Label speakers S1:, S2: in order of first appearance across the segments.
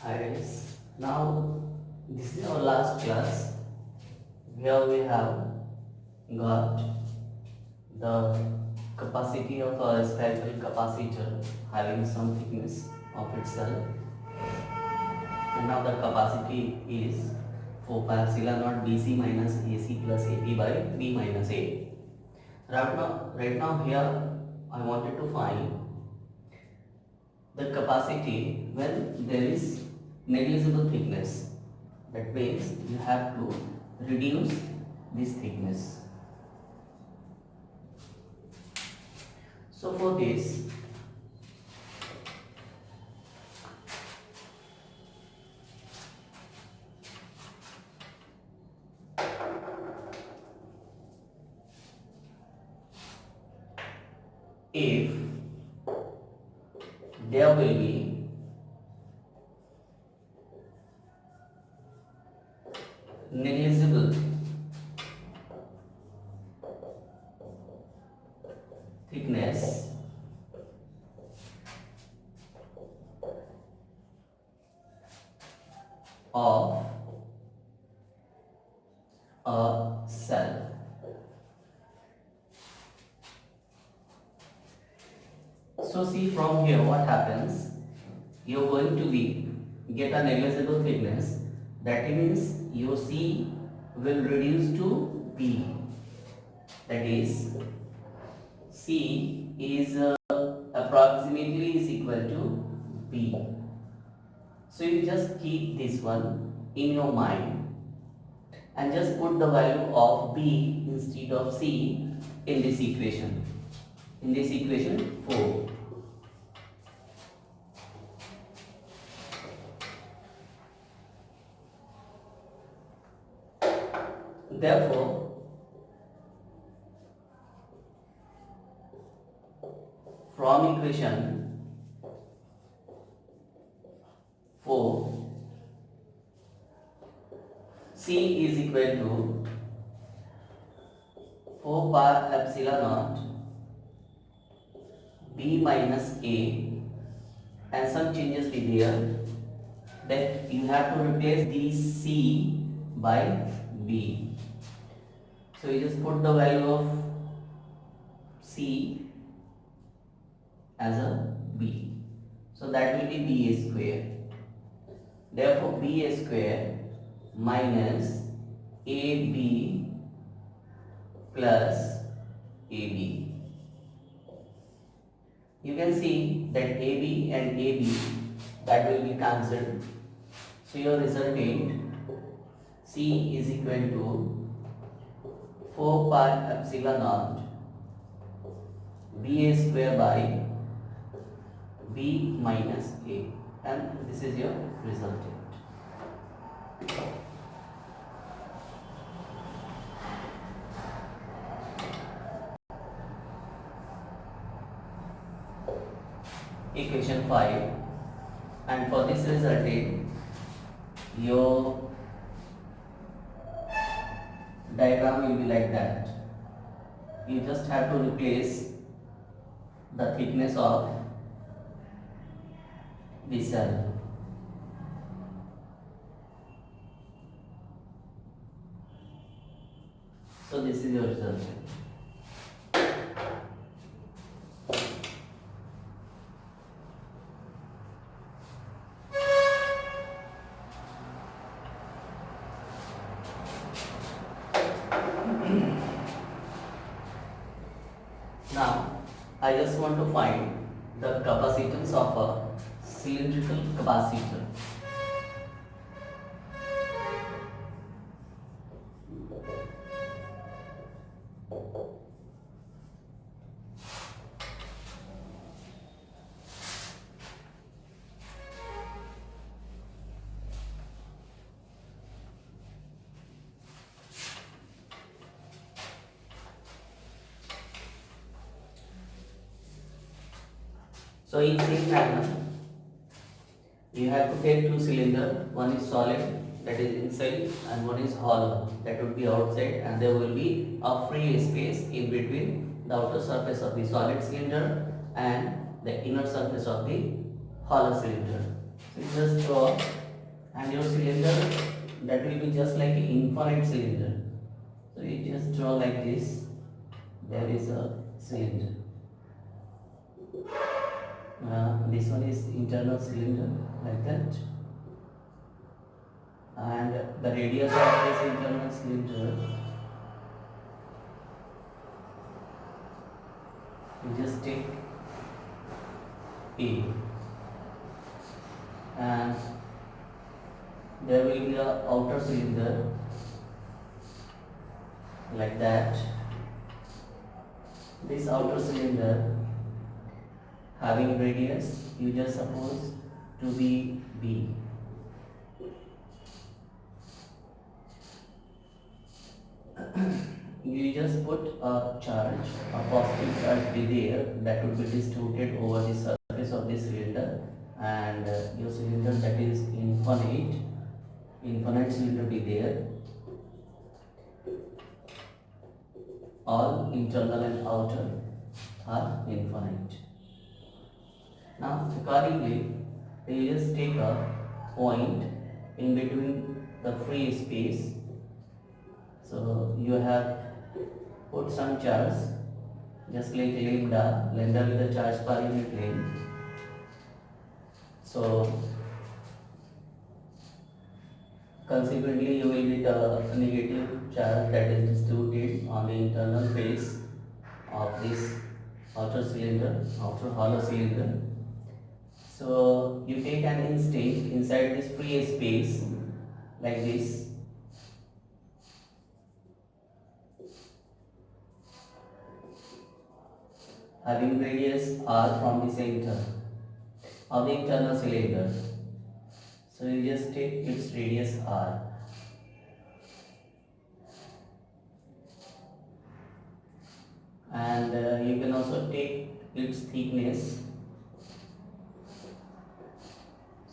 S1: Hi guys. Now this is our last class where we have got the capacity of a spherical capacitor having some thickness of itself, and now the capacity is 4 pi epsilon naught BC minus AC plus AP by B minus A. Right now here I wanted to find the capacity when there is negligible thickness. That means you have to reduce this thickness. So for this, if there will be negligible thickness of a cell, so see from here what happens. You're going to be get a negligible thickness. That means your C will reduce to B. That is C is approximately is equal to B. So you just keep this one in your mind and just put the value of B instead of C in this equation. In this equation 4. Therefore, from equation 4, C is equal to 4 pi epsilon naught B minus A, and some changes be there, that you have to replace this C by B. So you just put the value of C as a B. So that will be B square. Therefore B square minus AB plus AB. You can see that AB and AB, that will be cancelled. So your resultant C is equal to 4 pi epsilon naught B square by B minus A, and this is your resultant. Equation 5, and for this resultant your diagram will be like that. You just have to replace the thickness of the cell. So this is your result. Now I just want to find the capacitance of a cylindrical capacitor. So in same manner, you have to take two cylinders. One is solid, that is inside, and one is hollow, that would be outside, and there will be a free space in between the outer surface of the solid cylinder and the inner surface of the hollow cylinder. So You just draw, and your cylinder, that will be just like an infinite cylinder. So you just draw like this. There is a cylinder. This one is internal cylinder, like that, and the radius of this internal cylinder, you just take A, and there will be a outer cylinder like that. This outer cylinder having radius, you just suppose to be B. You just put a charge, a positive charge be there, that would be distributed over the surface of this cylinder, and your cylinder, that is infinite cylinder be there. All internal and outer are infinite. Now accordingly, you just take a point in between the free space. So you have put some charge, just like lambda with the charge per unit length. So consequently, you will get a negative charge that is distributed on the internal face of this outer cylinder, outer hollow cylinder. So you take an instinct inside this free space like this. Having radius r from the center of the internal cylinder. So you just take its radius r. And you can also take its thickness.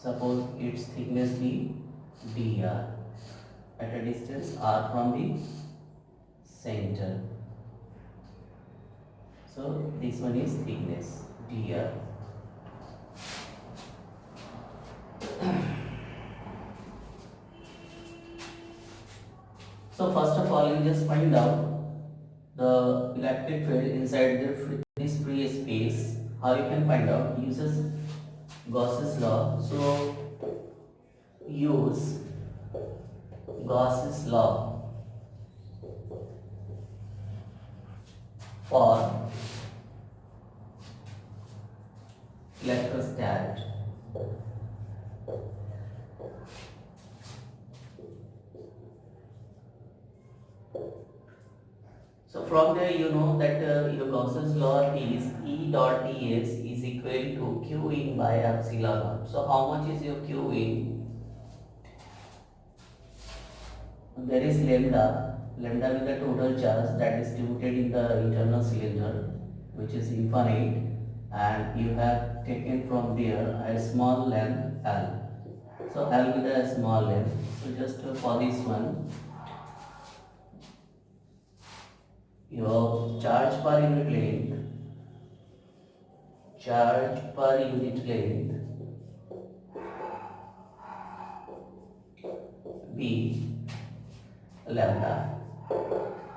S1: Suppose its thickness be dr at a distance r from the center. So this one is thickness dr. So first of all, you just find out the electric field inside this free space. How you can find out? Uses Gauss's law. So use Gauss's law for electrostat. So from there you know that your Gauss's law is E dot ds is equal to q in by epsilon naught. So how much is your q in? There is lambda with the total charge that is distributed in the internal cylinder, which is infinite, and you have taken from there a small length L. So L with a small length. So just for this one, your charge per unit length B lambda,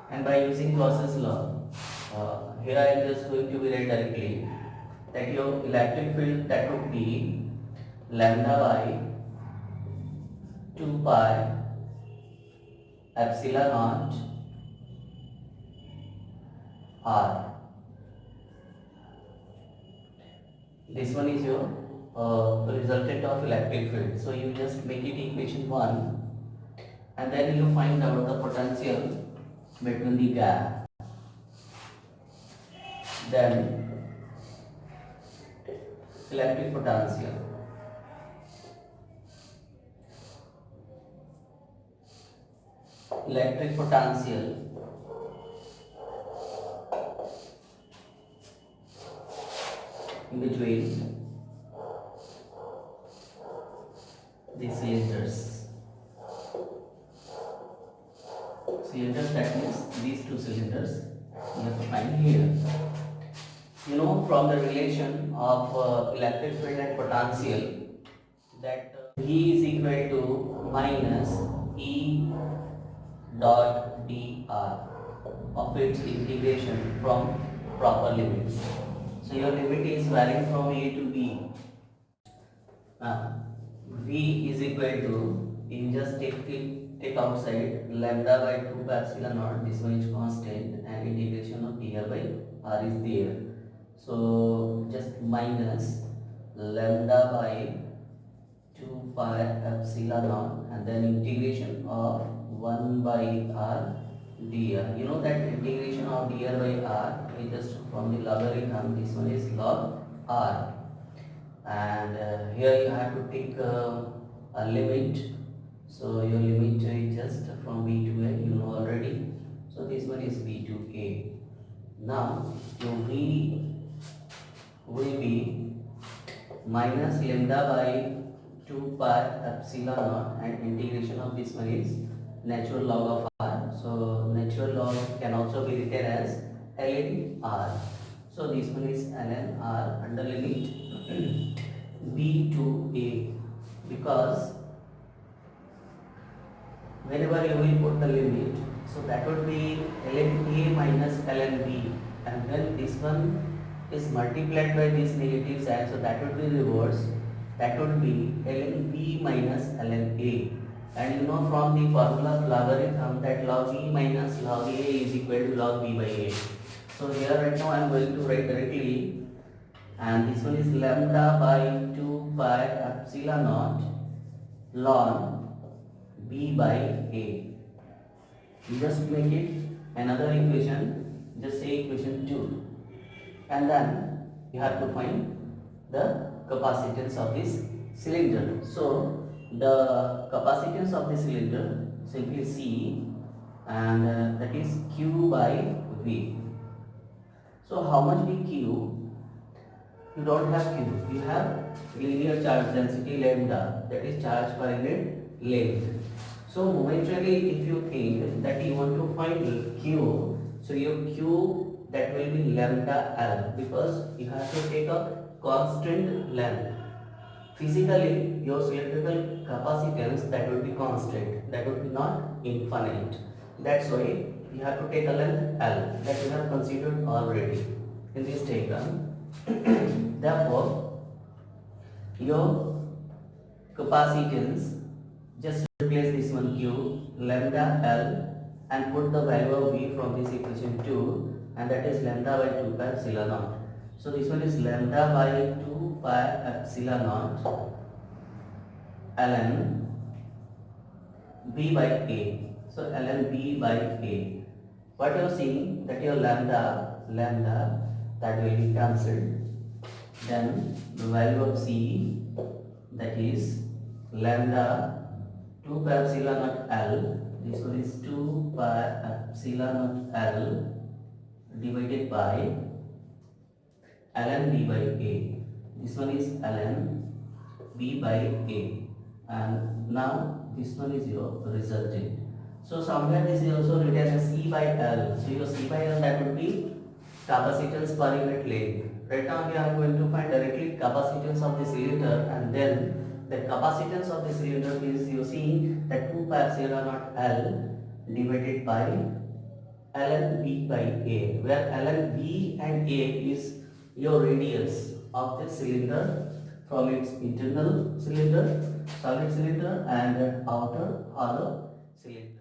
S1: and by using Gauss's law, here I am just going to be write directly that your electric field, that would be lambda by 2 pi epsilon naught r. This one is your resultant of electric field. So you just make it equation 1, and then you find out the potential between the gap. Then electric potential. Electric potential between the cylinders. That means these two cylinders you have to find here. You know, from the relation of electric field and potential, that V is equal to minus E dot dr of its integration from proper limits. So your limit is varying from A to B. Now V is equal to, you just take outside lambda by 2 pi epsilon naught, this one is constant, and integration of dr by r is there. So just minus lambda by 2 pi epsilon naught and then integration of 1 by r dr. You know that integration of dr by r is just from the logarithm, this one is log r, and here you have to take a limit. So your limit is just from b to a, you know already. So this one is b to a. Now your v will be minus lambda by 2 pi epsilon naught and integration of this one is natural log of r. So natural log can also be written as ln r. So this one is ln r under limit b to a, because whenever you will put the limit, so that would be ln a minus ln b, and then this one is multiplied by this negative sign, so that would be reverse. That would be ln b minus ln a, and you know from the formula of logarithm that log b minus log a is equal to log b by a. So here right now I am going to write directly, and this one is lambda by 2 pi epsilon naught ln b by a. You just make it another equation, just say equation 2, and then you have to find the capacitance of this cylinder. So the capacitance of the cylinder simply C, and that is Q by V. So how much be Q? You don't have Q, you have linear charge density lambda, that is charge per unit length. So momentarily if you think that you want to find Q, so your Q, that will be lambda L, because you have to take a constant length. Physically your cylindrical capacitance, that would be constant, that would be not infinite. That's why you have to take a length L, that we have considered already in this diagram. Therefore, your capacitance, just replace this one Q, lambda L, and put the value of V from this equation 2, and that is lambda by 2 pi epsilon naught. So this one is lambda by 2 pi epsilon naught ln B by A. So ln B by A. What you are seeing, that your lambda, that will be cancelled. Then the value of C, that is lambda 2 pi epsilon naught L. This one is 2 pi epsilon naught L divided by ln B by A. This one is ln B by A, and now this one is your resultant. So somewhere this is also written as C by L. So your C by L, that would be capacitance per unit length. Right now we are going to find directly capacitance of the cylinder, and then the capacitance of the cylinder is using that 2 pi epsilon naught L divided by ln B by A, where ln B and A is your radius of the cylinder from its internal cylinder, solid cylinder, and outer hollow cylinder.